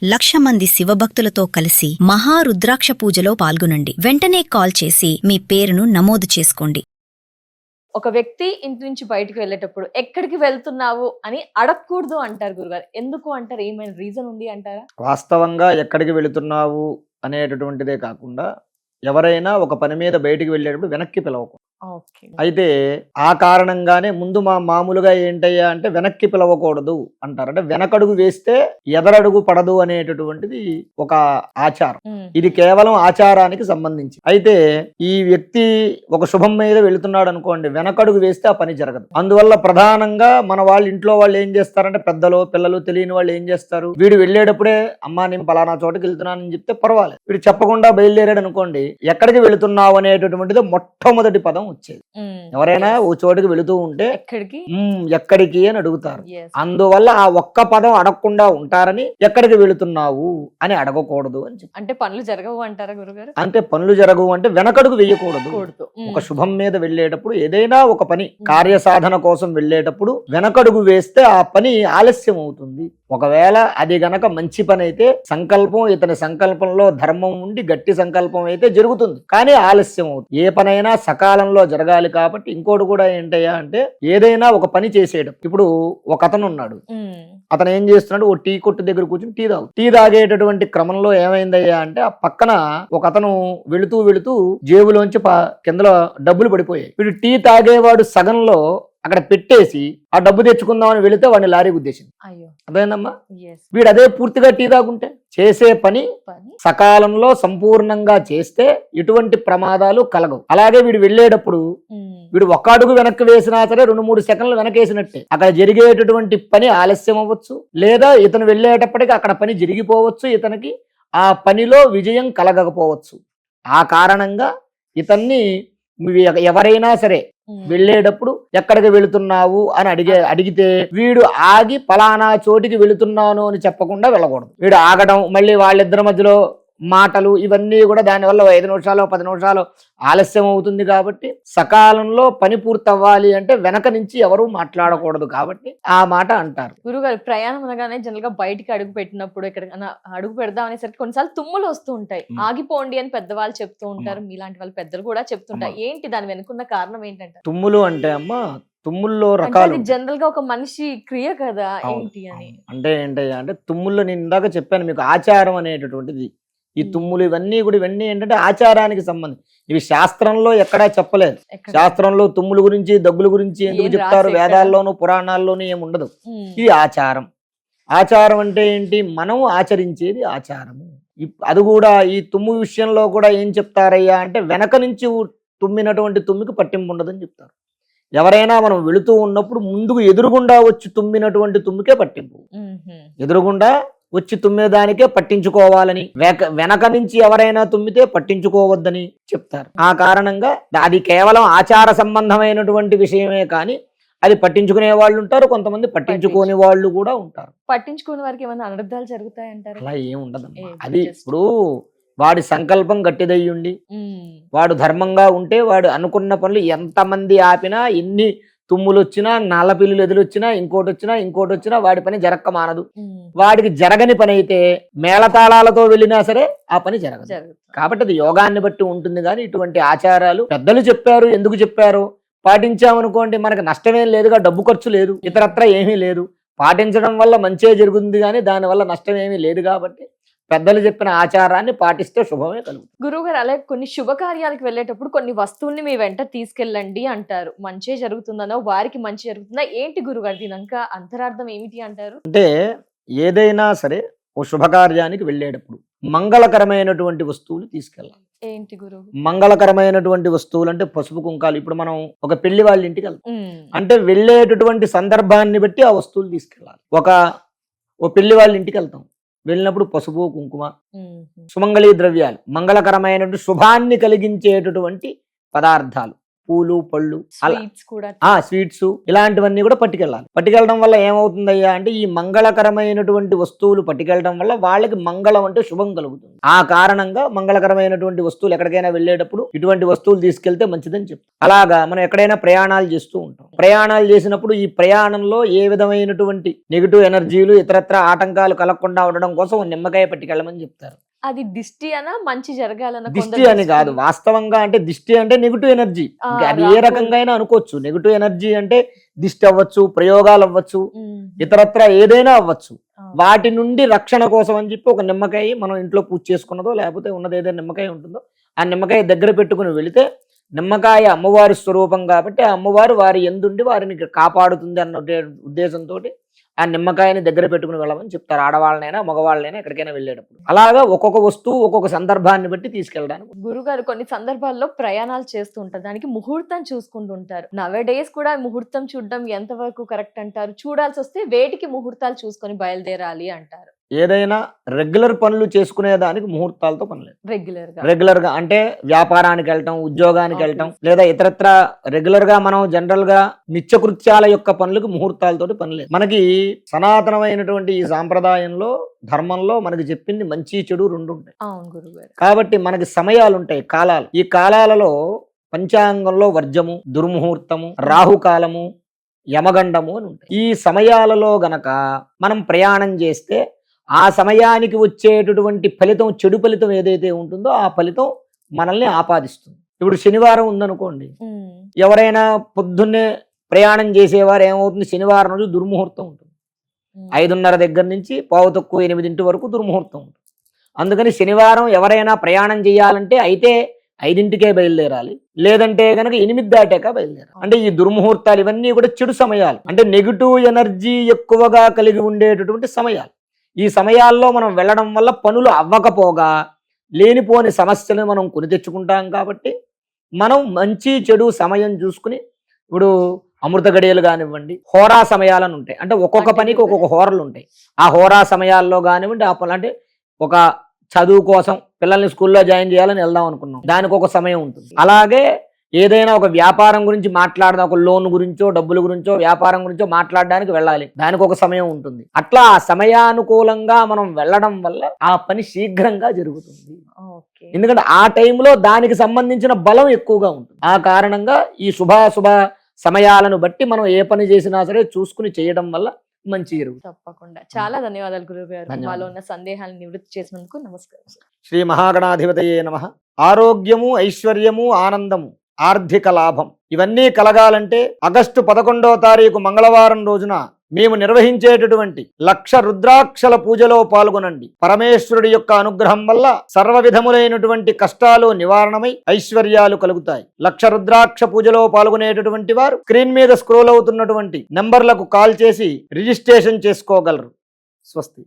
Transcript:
1,00,000 మంది శివభక్తులతో కలిసి మహారుద్రాక్ష పూజలో పాల్గొనండి. వెంటనే కాల్ చేసి మీ పేరును నమోదు చేసుకోండి. ఒక వ్యక్తి ఇంటి నుంచి బయటికి వెళ్ళేటప్పుడు ఎక్కడికి వెళ్తున్నావు అని అడగకూడదు అంటారు గురుగారు. ఎందుకు అంటారు? ఏమైనా రీజన్ ఉంది అంటారా? వాస్తవంగా ఎక్కడికి వెళుతున్నావు అనేటటువంటిదే కాకుండా ఎవరైనా ఒక పని మీద బయటికి వెళ్ళేటప్పుడు వెనక్కి పిలవకు. ఓకే. అయితే ఆ కారణంగానే ముందు మామూలుగా ఏంటయ్యా అంటే వెనక్కి పిలవకూడదు అంటారు. అంటే వెనకడుగు వేస్తే ఎదరడుగు పడదు అనేటటువంటిది ఒక ఆచారం. ఇది కేవలం ఆచారానికి సంబంధించి. అయితే ఈ వ్యక్తి ఒక శుభం మీద వెళుతున్నాడు అనుకోండి, వెనకడుగు వేస్తే ఆ పని జరగదు. అందువల్ల ప్రధానంగా మన వాళ్ళు ఇంట్లో వాళ్ళు ఏం చేస్తారంటే పెద్దలు పిల్లలు తెలియని వాళ్ళు ఏం చేస్తారు, వీడు వెళ్ళేటప్పుడే అమ్మా నేను పలానా చోటకి వెళ్తున్నానని చెప్తే పర్వాలేదు. వీడు చెప్పకుండా బయలుదేరాడు అనుకోండి, ఎక్కడికి వెళుతున్నావు అనేటటువంటిది మొట్టమొదటి పదం వచ్చేది. ఎవరైనా ఓ చోటుకి వెళుతూ ఉంటే ఎక్కడికి అని అడుగుతారు. అందువల్ల ఆ ఒక్క పదం అడగకుండా ఉంటారని ఎక్కడికి వెళుతున్నావు అని అడగకూడదు అని చెప్పి. అంటే పనులు జరగవు అంటారా గురుగారు? అంటే పనులు జరగవు అంటే వెనకడుగు వేయకూడదు. ఒక శుభం మీద వెళ్ళేటప్పుడు ఏదైనా ఒక పని కార్యసాధన కోసం వెళ్ళేటప్పుడు వెనకడుగు వేస్తే ఆ పని ఆలస్యం అవుతుంది. ఒకవేళ అది గనక మంచి పని అయితే సంకల్పం, ఇతని సంకల్పంలో ధర్మం ఉండి గట్టి సంకల్పం అయితే జరుగుతుంది, కానీ ఆలస్యం అవుతుంది. ఏ పనైనా సకాలంలో జరగాలి. కాబట్టి ఇంకోటి కూడా ఏంటయ్యా అంటే ఏదైనా ఒక పని చేసేయడం. ఇప్పుడు ఒక అతను ఉన్నాడు, అతను ఏం చేస్తున్నాడు, ఓ టీ కొట్టు దగ్గర కూర్చొని టీ తాగేటటువంటి క్రమంలో ఏమైందయ్యా అంటే ఆ పక్కన ఒక అతను వెళుతూ జేబులోంచి కిందలో డబ్బులు పడిపోయాయి. వీడు టీ తాగేవాడు సగంలో అక్కడ పెట్టేసి ఆ డబ్బు తెచ్చుకుందామని వెళితే వాడిని లారీ గుద్దేసింది. అదేందమ్మా, వీడు అదే పూర్తిగా టీ తాగుంటే చేసే పని సకాలంలో సంపూర్ణంగా చేస్తే ఎటువంటి ప్రమాదాలు కలగవు. అలాగే వీడు వెళ్ళేటప్పుడు వీడు ఒక్క అడుగు వెనక్కి వేసినా సరే 2-3 సెకండ్లు వెనకేసినట్టే. అక్కడ జరిగేటటువంటి పని ఆలస్యం అవ్వచ్చు, లేదా ఇతను వెళ్ళేటప్పటికి అక్కడ పని జరిగిపోవచ్చు, ఇతనికి ఆ పనిలో విజయం కలగకపోవచ్చు. ఆ కారణంగా ఇతన్ని ఎవరైనా సరే వెళ్ళేటప్పుడు ఎక్కడికి వెళుతున్నావు అని అడిగితే వీడు ఆగి పలానా చోటికి వెళుతున్నాను అని చెప్పకుండా వెళ్ళకూడదు. వీడు ఆగడం, మళ్ళీ వాళ్ళిద్దరి మధ్యలో మాటలు, ఇవన్నీ కూడా దానివల్ల 5 నిమిషాలు 10 నిమిషాలు ఆలస్యం అవుతుంది. కాబట్టి సకాలంలో పని పూర్తి అవ్వాలి అంటే వెనక నుంచి ఎవరు మాట్లాడకూడదు. కాబట్టి ఆ మాట అంటారు. గురుగారు, ప్రయాణం అనగానే జనరల్ గా బయటికి అడుగు పెట్టినప్పుడు ఎక్కడికైనా అడుగు పెడదాం అనేసరికి కొన్నిసార్లు తుమ్ములు వస్తూ ఉంటాయి. ఆగిపోండి అని పెద్దవాళ్ళు చెప్తూ ఉంటారు, మీలాంటి వాళ్ళు పెద్దలు కూడా చెప్తుంటారు. ఏంటి దాని వెనుకున్న కారణం ఏంటంటే? తుమ్ములు అంటే అమ్మా, తుమ్ముల్లో రకాలు. జనరల్ గా ఒక మనిషి క్రియ కదా, ఏంటి అని అంటే ఏంటయ్యా అంటే తుమ్ముల్లో నేను ఇందాక చెప్పాను మీకు, ఆచారం అనేటటువంటిది. ఈ తుమ్ములు ఇవన్నీ ఏంటంటే ఆచారానికి సంబంధించి. ఇవి శాస్త్రంలో ఎక్కడా చెప్పలేదు. శాస్త్రంలో తుమ్ముల గురించి దగ్గుల గురించి ఎందుకు చెప్తారు? వేదాల్లోనూ పురాణాల్లోనూ ఏముండదు. ఇది ఆచారం. ఆచారం అంటే ఏంటి? మనం ఆచరించేది ఆచారము. అది కూడా ఈ తుమ్ము విషయంలో కూడా ఏం చెప్తారయ్యా అంటే వెనక నుంచి తుమ్మినటువంటి తుమ్మికి పట్టింపు ఉండదని చెప్తారు. ఎవరైనా మనం వెళుతూ ఉన్నప్పుడు ముందుకు ఎదురుగుండా వచ్చి తుమ్మినటువంటి తుమ్మికే పట్టింపు. ఎదురుగుండా వచ్చి తుమ్మేదానికే పట్టించుకోవాలని, వెనక నుంచి ఎవరైనా తుమ్మితే పట్టించుకోవద్దని చెప్తారు. ఆ కారణంగా అది కేవలం ఆచార సంబంధమైనటువంటి విషయమే కానీ అది పట్టించుకునే వాళ్ళు ఉంటారు, కొంతమంది పట్టించుకోని వాళ్ళు కూడా ఉంటారు. పట్టించుకునే వారికి ఏమైనా అనర్థాలు జరుగుతాయంటారు? అలా ఏం ఉండదమ్మా. అది ఇప్పుడు వాడి సంకల్పం గట్టిదయ్యుండి వాడు ధర్మంగా ఉంటే వాడు అనుకున్న పనులు ఎంతమంది ఆపినా, ఎన్ని తుమ్ములు వచ్చినా, నల్ల పిల్లులు ఎదురొచ్చినా, ఇంకోటి వచ్చినా వాడి పని జరక్క మానదు. వాడికి జరగని పని అయితే మేళతాళాలతో వెళ్ళినా సరే ఆ పని జరగదు. కాబట్టి అది యోగాన్ని బట్టి ఉంటుంది. కానీ ఇటువంటి ఆచారాలు పెద్దలు చెప్పారు, ఎందుకు చెప్పారు పాటించామనుకోండి మనకు నష్టమేం లేదుగా, డబ్బు ఖర్చు లేదు, ఇతరత్ర ఏమీ లేదు. పాటించడం వల్ల మంచే జరుగుతుంది కానీ దానివల్ల నష్టం ఏమీ లేదు. కాబట్టి పెద్దలు చెప్పిన ఆచారాన్ని పాటిస్తే శుభమే కలుగుతుంది. గురువుగారు, అలాగే కొన్ని శుభకార్యాలకు వెళ్ళేటప్పుడు కొన్ని వస్తువుల్ని మీ వెంట తీసుకెళ్ళండి అంటారు. మంచి జరుగుతుందనో వారికి మంచి జరుగుతుందా ఏంటి గురుగారు? దీనిక అంతరార్థం ఏమిటి అంటారు? అంటే ఏదైనా సరే ఓ శుభకార్యానికి వెళ్ళేటప్పుడు మంగళకరమైనటువంటి వస్తువులు తీసుకెళ్ళాలి. ఏంటి గురువు? మంగళకరమైనటువంటి వస్తువులు అంటే పసుపు కుంకాలు. ఇప్పుడు మనం ఒక పెళ్లి వాళ్ళ ఇంటికి వెళ్తాం అంటే వెళ్ళేటటువంటి సందర్భాన్ని బట్టి ఆ వస్తువులు తీసుకెళ్ళాలి. ఓ పెళ్లి వాళ్ళ ఇంటికి వెళ్తాం, వెళ్ళినప్పుడు పసుపు కుంకుమ, సుమంగళీ ద్రవ్యాలు, మంగళకరమైనటువంటి శుభాన్ని కలిగించేటటువంటి పదార్థాలు పూలు పళ్ళు అలా స్వీట్స్ కూడా స్వీట్స్ ఇలాంటివన్నీ కూడా పట్టుకెళ్ళాలి. పట్టుకెళ్ళడం వల్ల ఏమవుతుందయ్యా అంటే ఈ మంగళకరమైనటువంటి వస్తువులు పట్టుకెళ్ళడం వల్ల వాళ్ళకి మంగళం అంటే శుభం కలుగుతుంది. ఆ కారణంగా మంగళకరమైనటువంటి వస్తువులు ఎక్కడికైనా వెళ్ళేటప్పుడు ఇటువంటి వస్తువులు తీసుకెళ్తే మంచిదని చెప్తాం. అలాగా మనం ఎక్కడైనా ప్రయాణాలు చేస్తూ ఉంటాం. ప్రయాణాలు చేసినప్పుడు ఈ ప్రయాణంలో ఏ విధమైనటువంటి నెగిటివ్ ఎనర్జీలు ఇతరత్ర ఆటంకాలు కలగకుండా ఉండడం కోసం నిమ్మకాయ పట్టుకెళ్ళమని చెప్తారు. అది దిష్టి అనా మంచి జరగాలన్న దిష్టి అని కాదు, వాస్తవంగా అంటే దిష్టి అంటే నెగిటివ్ ఎనర్జీ. అది ఏ రకంగా అయినా అనుకోవచ్చు. నెగిటివ్ ఎనర్జీ అంటే దిష్టి అవ్వచ్చు, ప్రయోగాలు అవ్వచ్చు, ఇతరత్ర ఏదైనా అవ్వచ్చు. వాటి నుండి రక్షణ కోసం అని చెప్పి ఒక నిమ్మకాయ మనం ఇంట్లో పూజ చేసుకున్నదో లేకపోతే ఉన్నది ఏదైనా నిమ్మకాయ ఉంటుందో ఆ నిమ్మకాయ దగ్గర పెట్టుకుని వెళితే, నిమ్మకాయ అమ్మవారి స్వరూపం కాబట్టి ఆ అమ్మవారు వారి ఎందుండి వారిని కాపాడుతుంది అన్న ఉద్దేశంతో ఆ నిమ్మకాయని దగ్గర పెట్టుకుని వెళ్ళమని చెప్తారు. ఆడవాళ్ళనైనా మగవాళ్ళనైనా ఎక్కడికైనా వెళ్ళేటప్పుడు. అలాగా ఒక్కొక్క వస్తువు ఒక్కొక్క సందర్భాన్ని బట్టి తీసుకెళ్ళడానికి. గురుగారు కొన్ని సందర్భాల్లో ప్రయాణాలు చేస్తూ ఉంటారు, దానికి ముహూర్తం చూసుకుంటూ ఉంటారు. నవే డేస్ కూడా ముహూర్తం చూడడం ఎంతవరకు కరెక్ట్ అంటారు? చూడాల్సి వస్తే వేటికి ముహూర్తాలు చూసుకొని బయలుదేరాలి అంటారు? ఏదైనా రెగ్యులర్ పనులు చేసుకునే దానికి ముహూర్తాలతో పని లేదు. రెగ్యులర్ గా అంటే వ్యాపారానికి వెళ్ళటం, ఉద్యోగానికి వెళ్ళటం, లేదా ఇతరత్ర రెగ్యులర్ గా మనం జనరల్ గా నిత్యకృత్యాల యొక్క పనులకు ముహూర్తాలతోటి పని లేదు. మనకి సనాతనమైనటువంటి ఈ సాంప్రదాయంలో ధర్మంలో మనకి చెప్పింది మంచి చెడు రెండు ఉంటాయి. కాబట్టి మనకి సమయాలు ఉంటాయి, కాలాలు. ఈ కాలాలలో పంచాంగంలో వర్జము, దుర్ముహూర్తము, రాహుకాలము, యమగండము అని ఉంటాయి. ఈ సమయాలలో గనక మనం ప్రయాణం చేస్తే ఆ సమయానికి వచ్చేటటువంటి ఫలితం, చెడు ఫలితం ఏదైతే ఉంటుందో ఆ ఫలితం మనల్ని ఆపాదిస్తుంది. ఇప్పుడు శనివారం ఉందనుకోండి, ఎవరైనా పొద్దున్నే ప్రయాణం చేసేవారు ఏమవుతుంది, శనివారం రోజు దుర్ముహూర్తం ఉంటుంది. 5:30 దగ్గర నుంచి 7:45 వరకు దుర్ముహూర్తం ఉంటుంది. అందుకని శనివారం ఎవరైనా ప్రయాణం చేయాలంటే అయితే 5ంటికే బయలుదేరాలి, లేదంటే కనుక 8 దాటాక బయలుదేరాలి. అంటే ఈ దుర్ముహూర్తాలు ఇవన్నీ కూడా చెడు సమయాలు, అంటే నెగిటివ్ ఎనర్జీ ఎక్కువగా కలిగి ఉండేటటువంటి సమయాలు. ఈ సమయాల్లో మనం వెళ్ళడం వల్ల పనులు అవ్వకపోగా లేనిపోని సమస్యలను మనం కొని తెచ్చుకుంటాం. కాబట్టి మనం మంచి చెడు సమయం చూసుకుని, ఇప్పుడు అమృత గడియలు కానివ్వండి, హోరా సమయాలను ఉంటాయి. అంటే ఒక్కొక్క పనికి ఒక్కొక్క హోరలు ఉంటాయి. ఆ హోరా సమయాల్లో కానివ్వండి, ఆ పనులు అంటే ఒక చదువు కోసం పిల్లల్ని స్కూల్లో జాయిన్ చేయాలని వెళ్దాం అనుకున్నాం, దానికి ఒక సమయం ఉంటుంది. అలాగే ఏదైనా ఒక వ్యాపారం గురించి మాట్లాడదాం, ఒక లోన్ గురించో డబ్బుల గురించో వ్యాపారం గురించో మాట్లాడడానికి వెళ్ళాలి, దానికి ఒక సమయం ఉంటుంది. అట్లా ఆ సమయానుకూలంగా మనం వెళ్ళడం వల్ల ఆ పని శీఘ్రంగా జరుగుతుంది. ఎందుకంటే ఆ టైంలో దానికి సంబంధించిన బలం ఎక్కువగా ఉంటుంది. ఆ కారణంగా ఈ శుభాశుభ సమయాలను బట్టి మనం ఏ పని చేసినా సరే చూసుకుని చేయడం వల్ల మంచి జరుగుతుంది. తప్పకుండా. చాలా ధన్యవాదాలు గురువు గారు, మాలో ఉన్న సందేహాలను నివృత్తి చేసినందుకు. నమస్కారం. శ్రీ మహాగణాధిపతయే నమః. ఆరోగ్యము, ఐశ్వర్యము, ఆనందము, ఆర్థిక లాభం ఇవన్నీ కలగాలంటే ఆగస్టు 11వ తారీఖు మంగళవారం రోజున మేము నిర్వహించేటటువంటి 1,00,000 రుద్రాక్షల పూజలో పాల్గొనండి. పరమేశ్వరుడి యొక్క అనుగ్రహం వల్ల సర్వ విధములైనటువంటి కష్టాలు నివారణమై ఐశ్వర్యాలు కలుగుతాయి. 1,00,000 రుద్రాక్ష పూజలో పాల్గొనేటటువంటి వారు స్క్రీన్ మీద స్క్రోల్ అవుతున్నటువంటి నంబర్లకు కాల్ చేసి రిజిస్ట్రేషన్ చేసుకోగలరు. స్వస్తి.